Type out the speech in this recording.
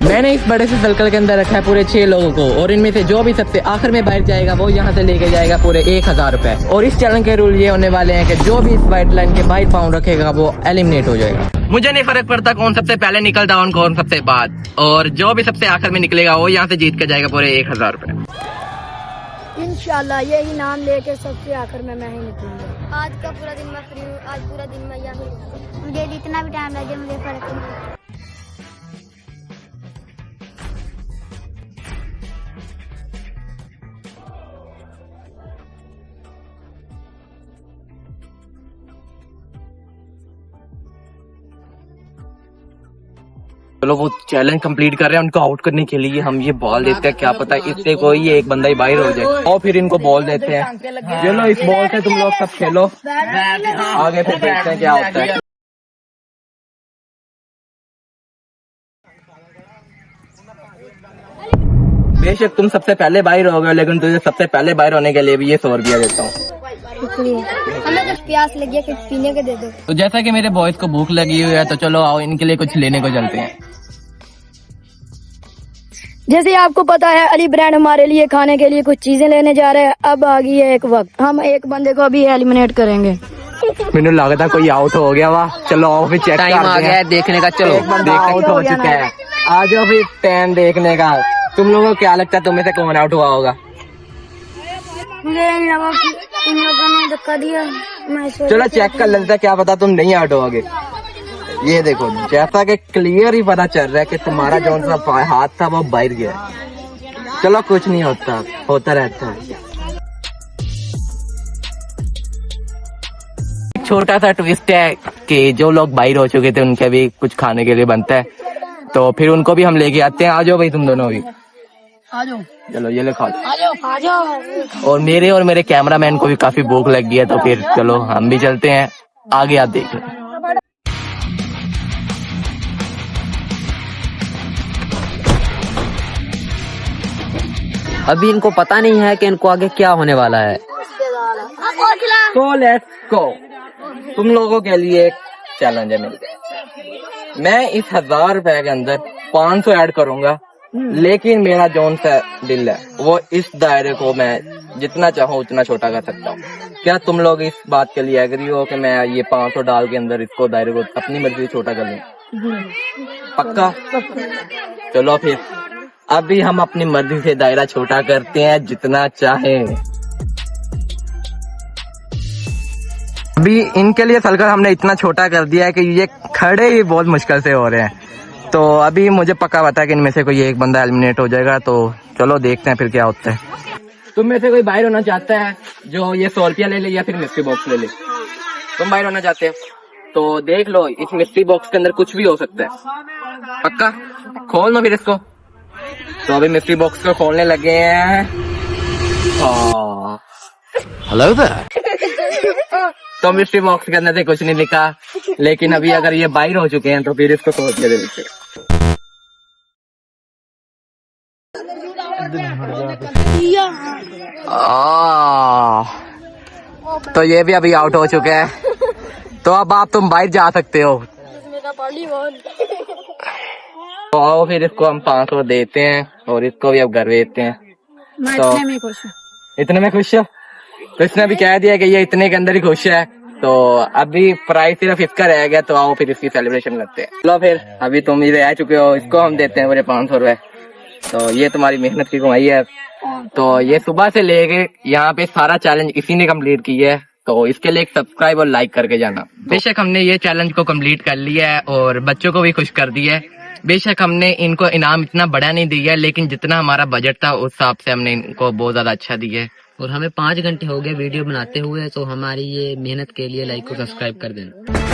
मैंने इस बड़े से सर्कल के अंदर रखा है पूरे 6 लोगों को, और इनमें से जो भी सबसे आखिर में बाहर जाएगा वो यहाँ से लेके जाएगा पूरे 1000 रुपए। और इस चैलेंज के रूल ये होने वाले हैं कि जो भी इस व्हाइट लाइन के बाहर पाउंड रखेगा वो एलिमिनेट हो जाएगा। मुझे नहीं फर्क पड़ता कौन सबसे पहले निकलता और कौन सबसे बाद, और जो भी सबसे आखिर में निकलेगा वो यहाँ से जीत के जाएगा पूरे 1000 रुपए। इंशाल्लाह यही नाम लेके सबसे आखिर में मैं ही निकलूंगा। आज का पूरा दिन मैं फ्री हूँ, आज पूरा दिन मैं यहाँ हूँ। मुझे जितना भी टाइम लगे मुझे फर्क नहीं। चलो वो चैलेंज कंप्लीट कर रहे हैं, उनको आउट करने के लिए हम ये बॉल देते हैं, क्या पता इससे कोई एक बंदा ही बाहर हो जाए, और फिर इनको बॉल देते हैं। चलो इस बॉल से तुम लोग सब खेलो, आगे फिर देखते हैं क्या होता है। बेशक तुम सबसे पहले बाहर हो गए, लेकिन तुझे सबसे पहले बाहर होने के लिए भी ये 100 रुपया देता हूँ। हमें तो प्यास लगी है, कुछ पीने के दे दो। तो जैसा कि मेरे बॉयज को भूख लगी हुई है, तो चलो आओ इनके लिए कुछ लेने को चलते हैं। जैसे आपको पता है अली ब्रांड हमारे लिए खाने के लिए कुछ चीजें लेने जा रहे हैं। अब आ गई है एक वक्त, हम एक बंदे को अभी एलिमिनेट करेंगे। मैंने लगा था कोई आउट हो गया। वाह चलो आओ फिर चेक टाइम आ गया है देखने का। चलो एक बंदा आउट हो चुका है, आ जाओ फिर टाइम देखने का। तुम लोगों को क्या लगता है तुम्हें से कौन आउट हुआ होगा? मुझे लगा कि तुम लोगों ने धक्का दिया। चलो चेक कर लेते हैं, क्या पता तुम नहीं आउट होगे। ये देखो जैसा कि क्लियर ही पता चल रहा है कि तुम्हारा जो सा हाथ था वो बाहर गया। चलो कुछ नहीं होता, होता रहता है। छोटा सा ट्विस्ट है कि जो लोग बाहर हो चुके थे उनके भी कुछ खाने के लिए बनता है, तो फिर उनको भी हम लेके आते हैं। आ जाओ भाई तुम दोनों भी आ जाओ। चलो ये ले खा लो। आ जाओ। और मेरे कैमरामैन को भी काफी भूख लग गई है, तो फिर चलो हम भी चलते हैं आगे, आप देख लो। अभी इनको पता नहीं है कि इनको आगे क्या होने वाला है। तो लेट्स गो। तुम लोगों के लिए एक चैलेंज है मेरे। मैं इस 1000 रुपए के अंदर 500 ऐड करूंगा, लेकिन मेरा जोन सा दिल है वो इस दायरे को मैं जितना चाहूँ उतना छोटा कर सकता हूँ। क्या तुम लोग इस बात के लिए एग्री हो कि मैं ये 500 डाल के अंदर इसको दायरे को अपनी मर्जी से छोटा कर लूँ? पक्का? चलो फिर अभी हम अपनी मर्जी से दायरा छोटा करते हैं जितना चाहें। अभी इनके लिए सर्कल हमने इतना छोटा कर दिया है कि ये खड़े ही बहुत मुश्किल से हो रहे हैं। तो अभी मुझे पक्का पता है कि इनमें से कोई एक बंदा एलिमिनेट हो जाएगा, तो चलो देखते हैं फिर क्या होता है। तुम में से कोई बाहर होना चाहता है जो ये 100 रुपया ले ले या फिर मिस्ट्री बॉक्स ले ले? तुम बाहर होना चाहते हो तो देख लो, इस मिस्ट्री बॉक्स के अंदर कुछ भी हो सकता है। पक्का? खोल लो फिर इसको। तो अभी मिस्ट्री बॉक्स को खोलने लगे हैं। Hello there. तो मिस्ट्री बॉक्स के अंदर से कुछ नहीं लिखा, लेकिन अभी अगर ये बाहर हो चुके हैं तो फिर इसको खोल के देखते। तो ये भी अभी आउट हो चुके हैं, तो अब आप तुम बाहर जा सकते हो। तो आओ फिर इसको हम 500 देते हैं और इसको भी अब घर भेजते हैं। तो इतने में खुश हो? तो इसने भी कह दिया कि ये इतने के अंदर ही खुश है, तो अभी प्राइस सिर्फ इसका रह गया, तो आओ फिर इसकी सेलिब्रेशन करते हैं। चलो फिर अभी तुम इधर आ चुके हो, इसको हम देते हैं पूरे 500 रुपए। तो ये तुम्हारी मेहनत की कमाई है। तो ये सुबह से लेके यहाँ पे सारा चैलेंज इसी ने कंप्लीट किया है, तो इसके लिए एक सब्सक्राइब और लाइक करके जाना। बेशक हमने ये चैलेंज को कंप्लीट कर लिया है और बच्चों को भी खुश कर दिया है। बेशक हमने इनको इनाम इतना बड़ा नहीं दिया है, लेकिन जितना हमारा बजट था उस हिसाब से हमने इनको बहुत ज्यादा अच्छा दिया है। और हमें 5 घंटे हो गए वीडियो बनाते हुए, तो हमारी ये मेहनत के लिए लाइक को सब्सक्राइब कर देना।